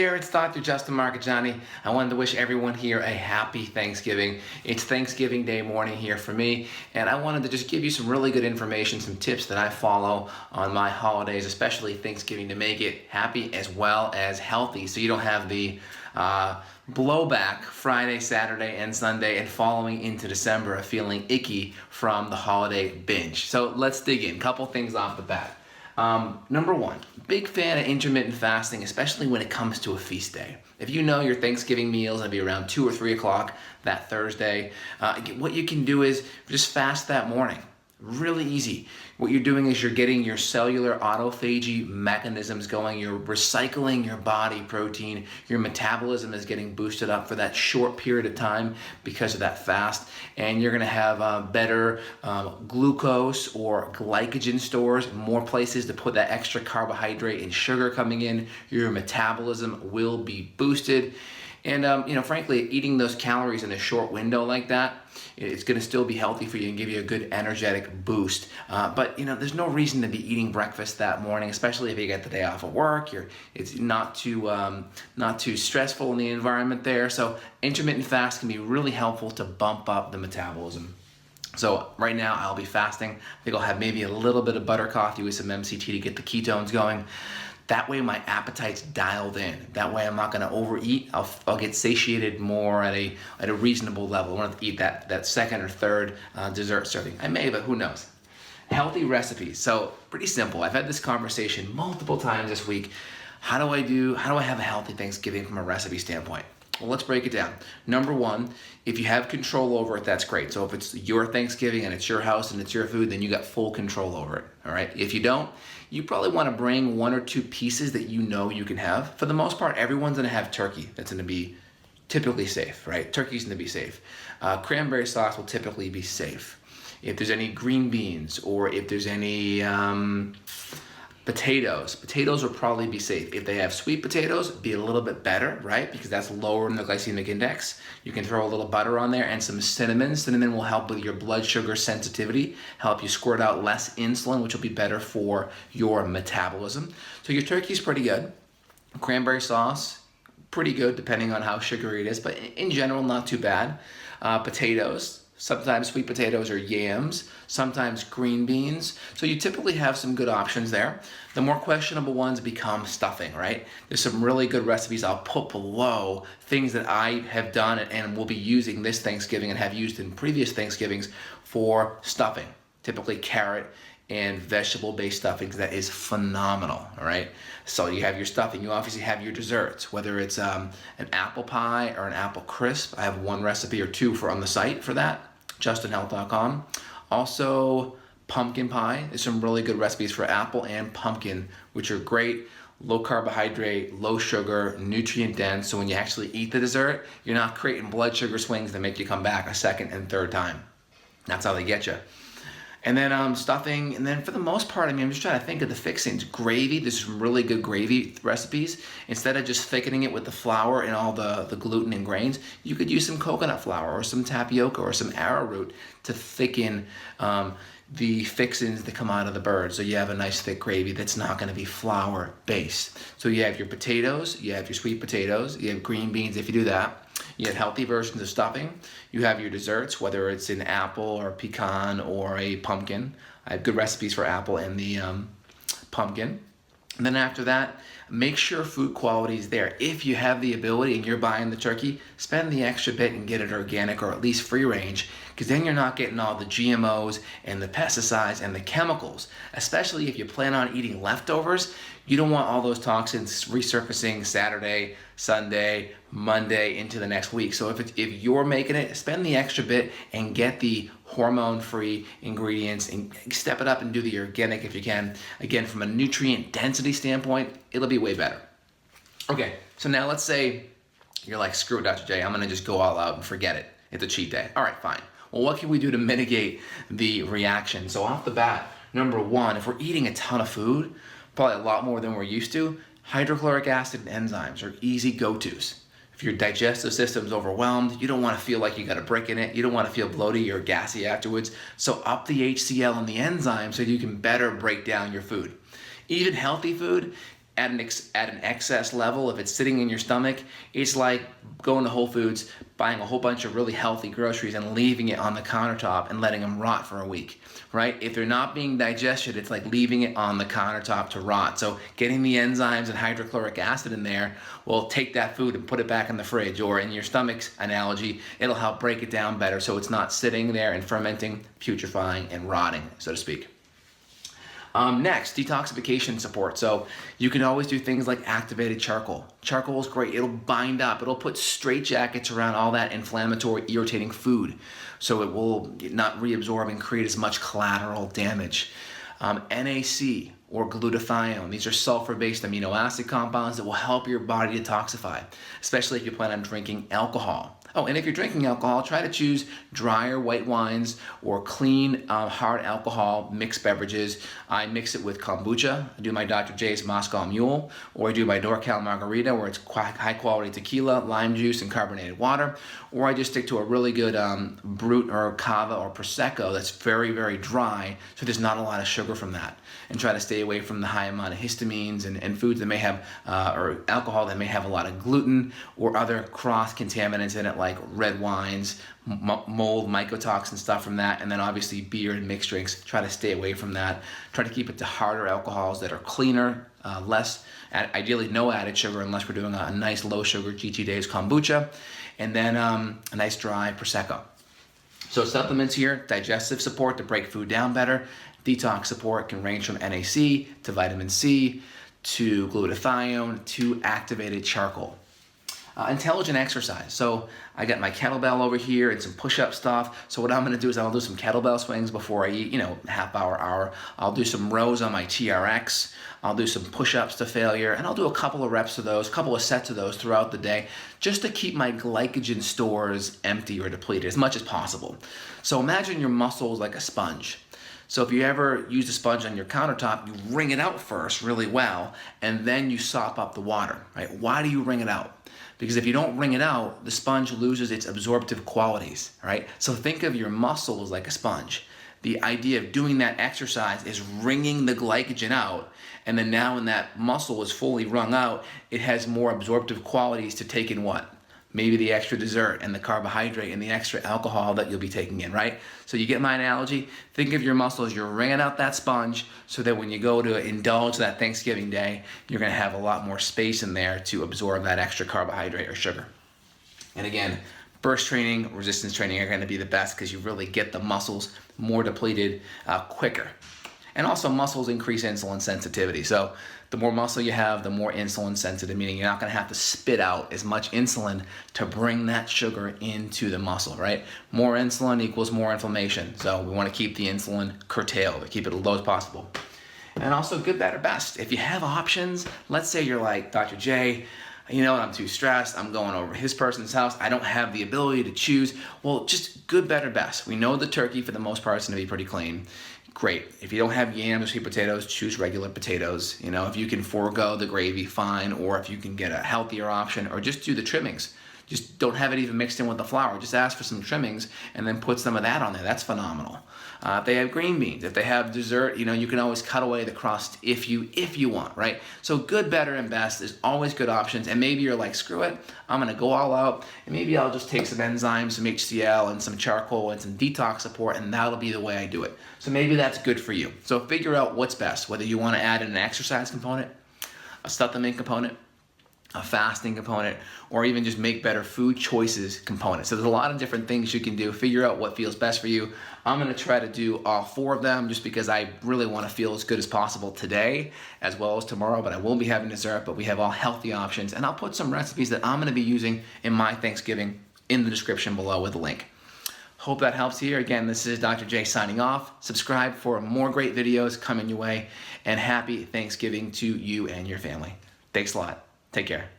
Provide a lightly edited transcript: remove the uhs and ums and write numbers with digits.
there, it's Dr. Justin Marchegiani. I wanted to wish everyone here a happy Thanksgiving. It's Thanksgiving Day morning here for me, and I wanted to just give you some really good information, some tips that I follow on my holidays, especially Thanksgiving, to make it happy as well as healthy, so you don't have the blowback Friday, Saturday, and Sunday, and following into December of feeling icky from the holiday binge. So let's dig in. Couple things off the bat. Number one, big fan of intermittent fasting, especially when it comes to a feast day. If you know your Thanksgiving meal is going to be around 2 or 3 o'clock that Thursday, what you can do is just fast that morning. Really easy. What you're doing is you're getting your cellular autophagy mechanisms going. You're recycling your body protein. Your metabolism is getting boosted up for that short period of time because of that fast. And you're going to have better glucose or glycogen stores, more places to put that extra carbohydrate and sugar coming in. Your metabolism will be boosted. And frankly, eating those calories in a short window like that, it's going to still be healthy for you and give you a good energetic boost. But there's no reason to be eating breakfast that morning, especially if you get the day off of work. It's not too stressful in the environment there. So intermittent fast can be really helpful to bump up the metabolism. So right now I'll be fasting. I think I'll have maybe a little bit of butter coffee with some MCT to get the ketones going. That way my appetite's dialed in. That way I'm not gonna overeat. I'll get satiated more at a reasonable level. I want to eat that second or third dessert serving. I may, but who knows. Healthy recipes. So pretty simple. I've had this conversation multiple times this week. How do I have a healthy Thanksgiving from a recipe standpoint? Well, let's break it down. Number one, if you have control over it, that's great. So if it's your Thanksgiving and it's your house and it's your food, then you got full control over it, all right? If you don't, you probably want to bring 1 or 2 pieces that you know you can have. For the most part, everyone's going to have turkey. That's going to be typically safe, right? Turkey's going to be safe. Cranberry sauce will typically be safe. If there's any green beans or if there's any potatoes will probably be safe. If they have sweet potatoes, be a little bit better, right? Because that's lower in the glycemic index. You can throw a little butter on there and some cinnamon. Cinnamon will help with your blood sugar sensitivity, help you squirt out less insulin, which will be better for your metabolism. So your turkey's pretty good. Cranberry sauce, pretty good depending on how sugary it is, but in general, not too bad. Potatoes, sometimes sweet potatoes or yams, sometimes green beans. So you typically have some good options there. The more questionable ones become stuffing, right? There's some really good recipes I'll put below, things that I have done and will be using this Thanksgiving and have used in previous Thanksgivings for stuffing. Typically carrot and vegetable-based stuffings that is phenomenal, all right? So you have your stuffing, you obviously have your desserts, whether it's an apple pie or an apple crisp. I have 1 recipe or 2 on the site for that, justinhealth.com. Also, pumpkin pie. There's some really good recipes for apple and pumpkin, which are great, low carbohydrate, low sugar, nutrient dense. So when you actually eat the dessert, you're not creating blood sugar swings that make you come back a second and third time. That's how they get you. And then stuffing, and then for the most part, I'm just trying to think of the fixings. Gravy, there's some really good gravy recipes. Instead of just thickening it with the flour and all the gluten and grains, you could use some coconut flour or some tapioca or some arrowroot to thicken the fixings that come out of the bird. So you have a nice thick gravy that's not gonna be flour based. So you have your potatoes, you have your sweet potatoes, you have green beans if you do that. You have healthy versions of stuffing. You have your desserts, whether it's an apple or pecan or a pumpkin. I have good recipes for apple and the pumpkin. And then after that, make sure food quality is there. If you have the ability and you're buying the turkey, spend the extra bit and get it organic or at least free range, because then you're not getting all the GMOs and the pesticides and the chemicals. Especially if you plan on eating leftovers, you don't want all those toxins resurfacing Saturday, Sunday, Monday into the next week. So if you're making it, spend the extra bit and get the hormone-free ingredients and step it up and do the organic if you can. Again, from a nutrient density standpoint, it'll be way better. Okay, so now let's say you're like, screw it, Dr. J, I'm gonna just go all out and forget it. It's a cheat day. All right, fine. Well, what can we do to mitigate the reaction? So off the bat, number one, if we're eating a ton of food, probably a lot more than we're used to, hydrochloric acid and enzymes are easy go-tos. If your digestive system's overwhelmed, you don't want to feel like you got a brick in it, you don't want to feel bloated or gassy afterwards, so up the HCl and the enzymes so you can better break down your food. Even healthy food, at an excess level, if it's sitting in your stomach, it's like going to Whole Foods, buying a whole bunch of really healthy groceries and leaving it on the countertop and letting them rot for a week, right? If they're not being digested, it's like leaving it on the countertop to rot. So getting the enzymes and hydrochloric acid in there will take that food and put it back in the fridge, or in your stomach's analogy, it'll help break it down better so it's not sitting there and fermenting, putrefying, and rotting, so to speak. Next, detoxification support. So you can always do things like activated charcoal. Charcoal is great. It'll bind up. It'll put straitjackets around all that inflammatory, irritating food, so it will not reabsorb and create as much collateral damage. NAC, or glutathione. These are sulfur-based amino acid compounds that will help your body detoxify, especially if you plan on drinking alcohol. Oh, and if you're drinking alcohol, try to choose drier white wines or clean, hard alcohol mixed beverages. I mix it with kombucha. I do my Dr. J's Moscow Mule, or I do my NorCal Margarita, where it's high quality tequila, lime juice, and carbonated water. Or I just stick to a really good Brut or Cava or Prosecco that's very, very dry, so there's not a lot of sugar from that. And try to stay away from the high amount of histamines and foods that may have, or alcohol that may have a lot of gluten or other cross-contaminants in it, like red wines, mold, mycotoxin stuff from that, and then obviously beer and mixed drinks. Try to stay away from that. Try to keep it to harder alcohols that are cleaner, less, ideally no added sugar, unless we're doing a nice low sugar GT Days kombucha, and then a nice dry Prosecco. So supplements here: digestive support to break food down better. Detox support can range from NAC to vitamin C to glutathione to activated charcoal. Intelligent exercise. So I got my kettlebell over here and some push-up stuff. So what I'm gonna do is I'll do some kettlebell swings before I eat, half hour. I'll do some rows on my TRX. I'll do some push-ups to failure, and I'll do a couple of reps of those, a couple of sets of those throughout the day, just to keep my glycogen stores empty or depleted as much as possible. So imagine your muscles like a sponge. So if you ever use a sponge on your countertop, you wring it out first really well, and then you sop up the water, right? Why do you wring it out? Because if you don't wring it out, the sponge loses its absorptive qualities, right? So think of your muscles like a sponge. The idea of doing that exercise is wringing the glycogen out, and then now when that muscle is fully wrung out, it has more absorptive qualities to take in what? Maybe the extra dessert and the carbohydrate and the extra alcohol that you'll be taking in, right? So you get my analogy? Think of your muscles, you're wringing out that sponge so that when you go to indulge that Thanksgiving day, you're gonna have a lot more space in there to absorb that extra carbohydrate or sugar. And again, burst training, resistance training are gonna be the best because you really get the muscles more depleted quicker. And also muscles increase insulin sensitivity. So the more muscle you have, the more insulin sensitive, meaning you're not gonna have to spit out as much insulin to bring that sugar into the muscle, right? More insulin equals more inflammation. So we wanna keep the insulin curtailed, keep it as low as possible. And also good, better, best. If you have options, let's say you're like, Dr. J, I'm too stressed, I'm going over his person's house, I don't have the ability to choose. Well, just good, better, best. We know the turkey for the most part is gonna be pretty clean. Great. If you don't have yams or sweet potatoes, choose regular potatoes. If you can forego the gravy, fine. Or if you can get a healthier option, or just do the trimmings. Just don't have it even mixed in with the flour. Just ask for some trimmings and then put some of that on there. That's phenomenal. If they have green beans, if they have dessert, you can always cut away the crust if you want, right? So good, better, and best is always good options. And maybe you're like, screw it, I'm gonna go all out, and maybe I'll just take some enzymes, some HCl, and some charcoal, and some detox support, and that'll be the way I do it. So maybe that's good for you. So figure out what's best, whether you wanna add in an exercise component, a supplement component, a fasting component, or even just make better food choices component. So there's a lot of different things you can do. Figure out what feels best for you. I'm gonna try to do all 4 of them just because I really wanna feel as good as possible today as well as tomorrow, but I will be having dessert, but we have all healthy options. And I'll put some recipes that I'm gonna be using in my Thanksgiving in the description below with a link. Hope that helps here. Again, this is Dr. J signing off. Subscribe for more great videos coming your way, and happy Thanksgiving to you and your family. Thanks a lot. Take care.